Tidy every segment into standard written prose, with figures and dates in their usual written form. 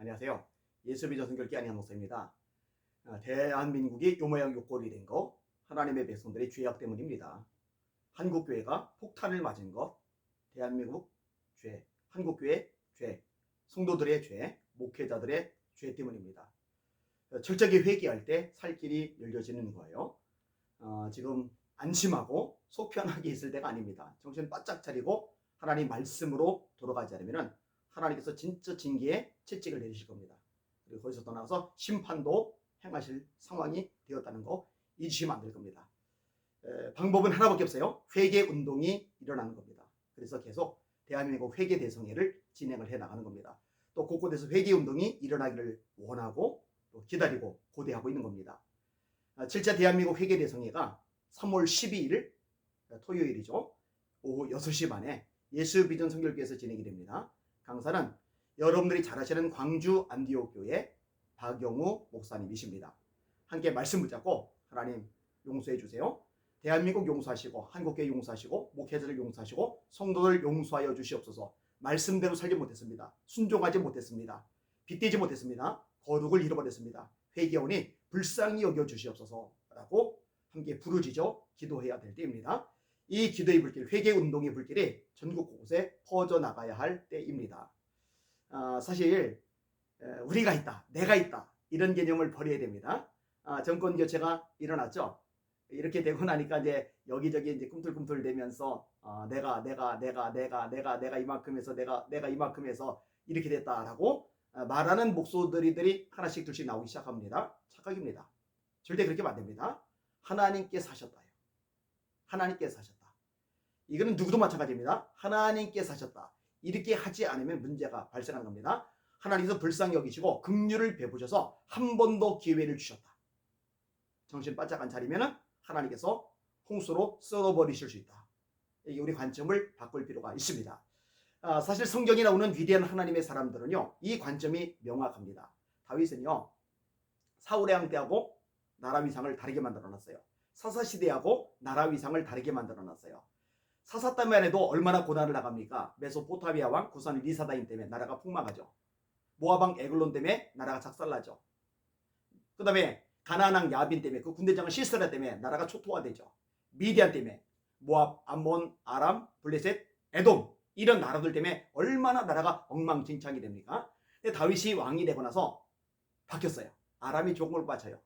안녕하세요. 예수비전 성결기 안희한 목사입니다. 대한민국이 요 모양 요 꼴이 된 거 하나님의 백성들의 죄악 때문입니다. 한국교회가 폭탄을 맞은 것, 대한민국 죄, 한국교회 죄, 성도들의 죄, 목회자들의 죄 때문입니다. 철저히 회개할 때 살 길이 열려지는 거예요. 지금 안심하고 속 편하게 있을 때가 아닙니다. 정신 바짝 차리고 하나님 말씀으로 돌아가지 않으면 하나님께서 진짜 징계의 채찍을 내리실 겁니다. 그리고 거기서 떠나서 심판도 행하실 상황이 되었다는 거 잊으시면 안 될 겁니다. 방법은 하나밖에 없어요. 회개 운동이 일어나는 겁니다. 그래서 계속 대한민국 회개 대성회를 진행을 해 나가는 겁니다. 또 곳곳에서 회개 운동이 일어나기를 원하고 또 기다리고 고대하고 있는 겁니다. 7차 대한민국 회개 대성회가 3월 12일 토요일이죠. 오후 6시 반에 예수비전 성결교회에서 진행이 됩니다. 강사는 여러분들이 잘 아시는 광주 안디옥교회 박영우 목사님이십니다. 함께 말씀 붙잡고 하나님 용서해 주세요. 대한민국 용서하시고 한국교회 용서하시고 목회자를 용서하시고 성도들 용서하여 주시옵소서. 말씀대로 살지 못했습니다. 순종하지 못했습니다. 빗대지 못했습니다. 거룩을 잃어버렸습니다. 회개하오니 불쌍히 여겨 주시옵소서 라고 함께 부르짖어 기도해야 될 때입니다. 이 기도의 불길, 회개 운동의 불길이 전국 곳곳에 퍼져나가야 할 때입니다. 사실 우리가 있다, 내가 있다 이런 개념을 버려야 됩니다. 정권 교체가 일어났죠. 이렇게 되고 나니까 이제 여기저기 이제 꿈틀꿈틀 대면서 내가 이만큼 해서 내가 이만큼 해서 이렇게 됐다라고 말하는 목소리들이 하나씩 둘씩 나오기 시작합니다. 착각입니다. 절대 그렇게 안 됩니다. 하나님께서 하셨다요. 하나님께서 하셨다. 이거는 누구도 마찬가지입니다. 하나님께서 하셨다. 이렇게 하지 않으면 문제가 발생하는 겁니다. 하나님께서 불쌍히 여기시고 긍휼을 베푸셔서 한 번 더 기회를 주셨다. 정신 바짝 안 차리면 하나님께서 홍수로 썰어버리실 수 있다. 이게 우리 관점을 바꿀 필요가 있습니다. 사실 성경에 나오는 위대한 하나님의 사람들은요, 이 관점이 명확합니다. 다윗은요, 사울의 왕 때하고 나라 위상을 다르게 만들어놨어요. 사사시대하고 나라 위상을 다르게 만들어놨어요. 사사 때만 해도 얼마나 고난을 나갑니까? 메소포타미아 왕 구산 리사다임 때문에 나라가 폭망하죠. 모압 왕 에글론 때문에 나라가 작살나죠. 그 다음에 가나안 왕 야빈 때문에 그 군대장은 시스라 때문에 나라가 초토화되죠. 미디안 때문에 모압, 암몬, 아람, 블레셋, 에돔 이런 나라들 때문에 얼마나 나라가 엉망진창이 됩니까? 근데 다윗이 왕이 되고 나서 바뀌었어요. 아람이 조공을 바쳐요.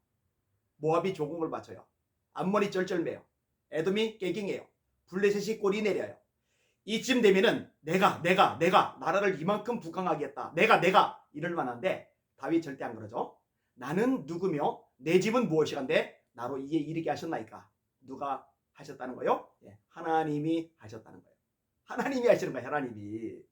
모압이 조공을 바쳐요. 암몬이 쩔쩔매요. 에돔이 깨갱해요. 블레셋이 꼬리 내려요. 이쯤 되면은 내가 나라를 이만큼 부강하겠다. 내가 이럴 만한데 다윗 절대 안 그러죠. 나는 누구며 내 집은 무엇이란데 나로 이에 이르게 하셨나이까. 누가 하셨다는 거요? 예, 하나님이 하셨다는 거예요. 하나님이 하시는 거예요. 하나님이.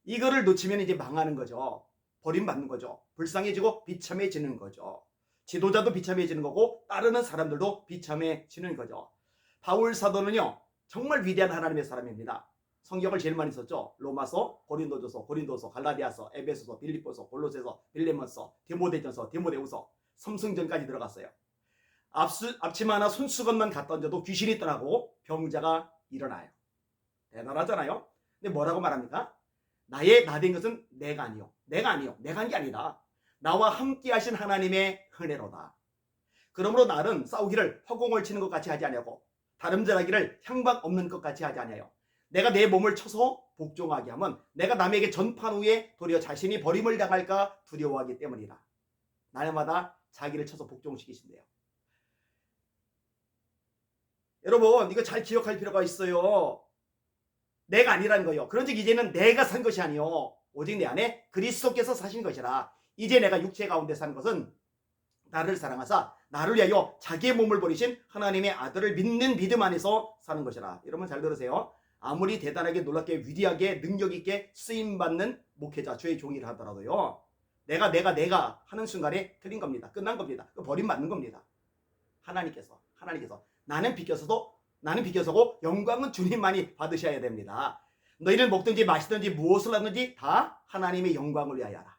이거를 놓치면 이제 망하는 거죠. 버림받는 거죠. 불쌍해지고 비참해지는 거죠. 지도자도 비참해지는 거고 따르는 사람들도 비참해지는 거죠. 바울 사도는요, 정말 위대한 하나님의 사람입니다. 성경을 제일 많이 썼죠. 로마서, 고린도서, 갈라디아서, 에베소서, 빌립보서, 골로새서, 빌레몬서, 디모데전서, 디모데후서, 삼승전까지 들어갔어요. 앞치마 하나 손수건만 갖다 얹어도 귀신이 떠나고 병자가 일어나요. 대단하잖아요. 근데 뭐라고 말합니까? 나의 나 된 것은 내가 아니요. 내가 한 게 아니다. 나와 함께 하신 하나님의 은혜로다. 그러므로 나는 싸우기를 허공을 치는 것 같이 하지 아니하고 다름질하기를 향방 없는 것 같이 하지 아니하여 내가 내 몸을 쳐서 복종하게 하면 내가 남에게 전판 후에 도리어 자신이 버림을 당할까 두려워하기 때문이라. 날마다 자기를 쳐서 복종시키신대요. 여러분 이거 잘 기억할 필요가 있어요. 내가 아니라는 거예요. 그런즉 이제는 내가 산 것이 아니요 오직 내 안에 그리스도께서 사신 것이라. 이제 내가 육체 가운데 사는 것은 나를 사랑하사 나를 위하여 자기의 몸을 버리신 하나님의 아들을 믿는 믿음 안에서 사는 것이라. 여러분 잘 들으세요. 아무리 대단하게 놀랍게 위대하게 능력 있게 쓰임받는 목회자 주의 종이라 하더라도요, 내가 하는 순간에 틀린 겁니다. 끝난 겁니다. 버림받는 겁니다. 하나님께서 나는 비켜서고 영광은 주님만이 받으셔야 됩니다. 너희는 먹든지 마시든지 무엇을 하든지 다 하나님의 영광을 위하여 하라.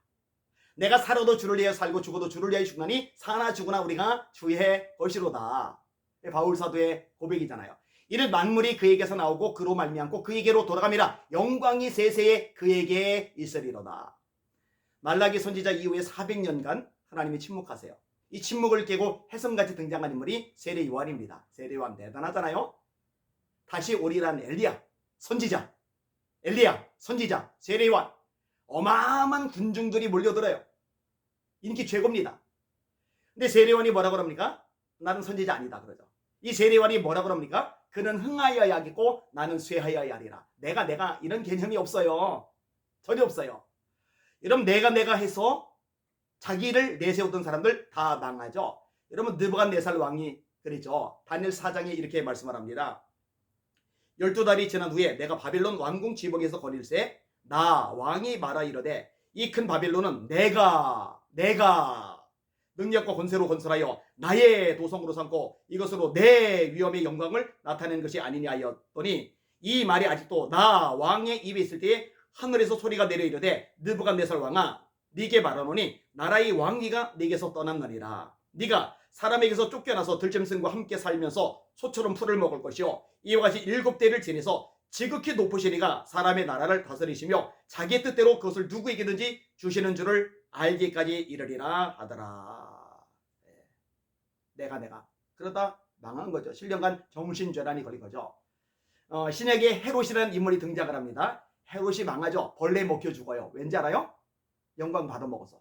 내가 살아도 주를 위하여 살고 죽어도 주를 위하여 죽나니 사나 죽으나 우리가 주의 것이로다. 바울 사도의 고백이잖아요. 이는 만물이 그에게서 나오고 그로 말미암고 그에게로 돌아감이라 영광이 세세에 그에게 있으리로다. 말라기 선지자 이후에 400년간 하나님이 침묵하세요. 이 침묵을 깨고 혜성같이 등장한 인물이 세례 요한입니다. 세례 요한 대단하잖아요. 다시 오리란 엘리야 선지자, 엘리야 선지자, 세례 요한, 어마어마한 군중들이 몰려들어요. 인기 최고입니다. 근데 세례 요한이 뭐라고 합니까? 나는 선지자 아니다 그러죠. 이 세례 요한이 뭐라고 합니까? 그는 흥하여야 하겠고 나는 쇠하여야 하리라. 내가 이런 개념이 없어요. 전혀 없어요. 여러분 내가 해서 자기를 내세웠던 사람들 다 망하죠. 여러분 느부갓네살 왕이 그랬죠. 다니엘 4장에 이렇게 말씀을 합니다. 12달이 지난 후에 내가 바벨론 왕궁 지붕에서 거닐새 나 왕이 말하 이르되 이 큰 바벨론은 내가 능력과 권세로 건설하여 나의 도성으로 삼고 이것으로 내 위엄의 영광을 나타내는 것이 아니냐 하였더니 이 말이 아직도 나 왕의 입에 있을 때에 하늘에서 소리가 내려 이르되 느부갓네살 왕아 네게 말하노니 나라의 왕위가 네게서 떠났느니라. 네가 사람에게서 쫓겨나서 들짐승과 함께 살면서 소처럼 풀을 먹을 것이요 이와 같이 7대를 지내서 지극히 높으시니가 사람의 나라를 다스리시며 자기 뜻대로 그것을 누구에게든지 주시는 줄을 알기까지 이르리라 하더라. 내가 그러다 망한 거죠. 7년간 정신죄란이 걸린 거죠. 신약에 헤롯이라는 인물이 등장을 합니다. 헤롯이 망하죠. 벌레 먹혀 죽어요. 왠지 알아요? 영광 받아먹어서.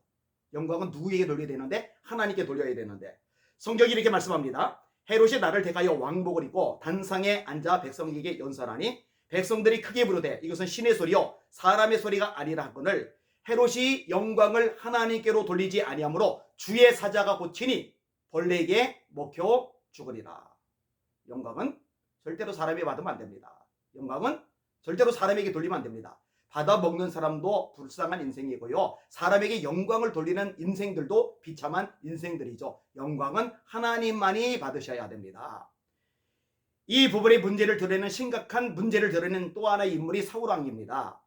영광은 누구에게 돌려야 되는데? 하나님께 돌려야 되는데. 성경이 이렇게 말씀합니다. 헤롯이 나를 대하여 왕복을 입고 단상에 앉아 백성에게 연설하니 백성들이 크게 부르되 이것은 신의 소리요 사람의 소리가 아니라 하거늘 헤롯이 영광을 하나님께로 돌리지 아니하므로 주의 사자가 고치니 벌레에게 먹혀 죽으리라. 영광은 절대로 사람이 받으면 안 됩니다. 영광은 절대로 사람에게 돌리면 안 됩니다. 받아먹는 사람도 불쌍한 인생이고요. 사람에게 영광을 돌리는 인생들도 비참한 인생들이죠. 영광은 하나님만이 받으셔야 됩니다. 이 부분의 문제를 드러내는 심각한 문제를 드러내는 또 하나의 인물이 사울왕입니다.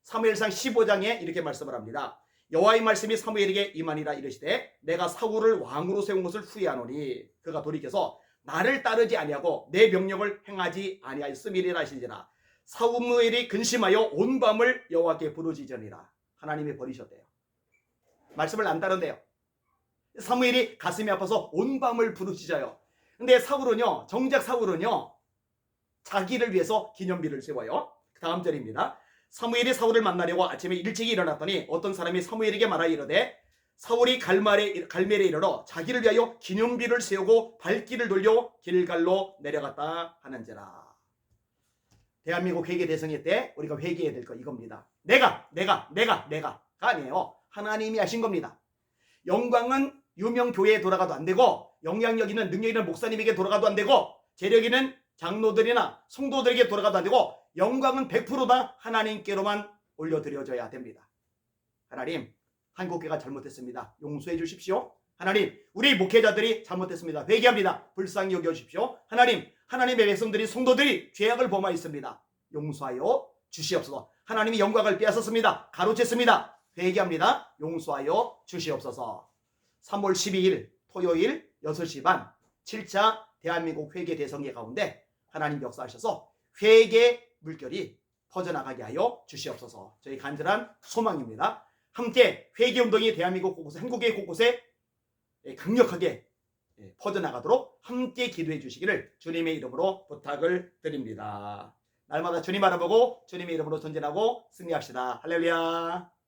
사무엘상 15장에 이렇게 말씀을 합니다. 여호와의 말씀이 사무엘에게 임하니라 이르시되 내가 사울을 왕으로 세운 것을 후회하노니 그가 돌이켜서 나를 따르지 아니하고 내 명령을 행하지 아니하였음이니라 하시니라. 사무엘이 근심하여 온 밤을 여호와께 부르짖으니라. 하나님이 버리셨대요. 말씀을 안 따른대요. 사무엘이 가슴이 아파서 온 밤을 부르짖어요. 근데 사울은요, 정작 사울은요, 자기를 위해서 기념비를 세워요. 다음 절입니다. 사무엘이 사울을 만나려고 아침에 일찍 일어났더니 어떤 사람이 사무엘에게 말하여 이르되 사울이 갈멜에 이르러 자기를 위하여 기념비를 세우고 발길을 돌려 길갈로 내려갔다 하는지라. 대한민국 회개 대성회 때 우리가 회개해야 될 거 이겁니다. 내가 아니에요. 하나님이 하신 겁니다. 영광은 유명 교회에 돌아가도 안 되고 영향력 있는 능력 있는 목사님에게 돌아가도 안 되고 재력 있는 장로들이나 성도들에게 돌아가도 안 되고 영광은 100%다 하나님께로만 올려드려져야 됩니다. 하나님, 한국교회가 잘못했습니다. 용서해 주십시오. 하나님, 우리 목회자들이 잘못했습니다. 회개합니다. 불쌍히 여겨주십시오. 하나님, 하나님의 백성들이 성도들이 죄악을 범하였습니다. 용서하여 주시옵소서. 하나님이 영광을 빼앗았습니다. 가로챘습니다. 회개합니다. 용서하여 주시옵소서. 3월 12일 토요일 6시 반 7차 대한민국 회개 대성회 가운데 하나님 역사하셔서 회개 물결이 퍼져나가게 하여 주시옵소서. 저희 간절한 소망입니다. 함께 회개운동이 대한민국 곳곳에, 한국의 곳곳에 강력하게 퍼져나가도록 함께 기도해 주시기를 주님의 이름으로 부탁을 드립니다. 날마다 주님 바라보고 주님의 이름으로 전진하고 승리합시다. 할렐루야.